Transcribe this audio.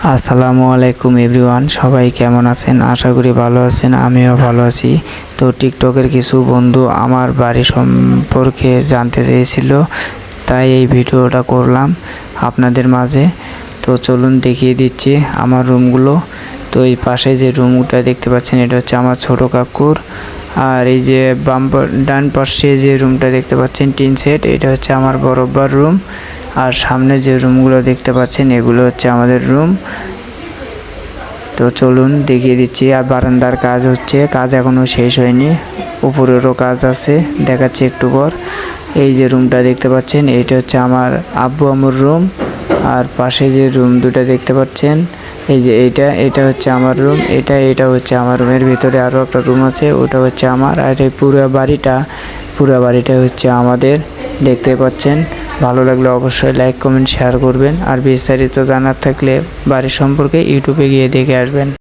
আসসালামু আলাইকুম এভরিওয়ান, সবাই কেমন আছেন? আশা করি ভালো আছেন, আমিও ভালো আছি। তো টিকটকের কিছু বন্ধু আমার বাড়ি সম্পর্কে জানতে চেয়েছিল, তাই এই ভিডিওটা করলাম আপনাদের মাঝে। তো চলুন দেখিয়ে দিচ্ছি আমার রুমগুলো। তো এই পাশে যে রুমটা দেখতে পাচ্ছেন, এটা হচ্ছে আমার ছোট কাকুর। আর এই যে ডান পাশে যে রুমটা দেখতে পাচ্ছেন টিন সেট, এটা হচ্ছে আমার বরাবর রুম। আর সামনে যে রুমগুলো দেখতে পাচ্ছেন এগুলো হচ্ছে আমাদের রুম। তো চলুন দেখিয়ে দিচ্ছি। আর বারান্দার কাজ হচ্ছে, কাজ এখনও শেষ হয়নি, উপরেরও কাজ আছে, দেখাচ্ছি একটু পর। এই যে রুমটা দেখতে পাচ্ছেন এইটা হচ্ছে আমার আব্বু আম্মুর রুম। আর পাশে যে রুম দুটা দেখতে পাচ্ছেন, এই যে এটা হচ্ছে আমার রুম, এটা হচ্ছে আমার রুমের ভিতরে আরও একটা রুম আছে, ওটা হচ্ছে আমার। আর এই পুরো বাড়িটা হচ্ছে আমাদের, দেখতে পাচ্ছেন। ভালো লাগলে অবশ্যই লাইক কমেন্ট শেয়ার করবেন। আর বিস্তারিত জানার থাকলে বাড়ি সম্পর্কে ইউটিউবে গিয়ে দেখে আসবেন।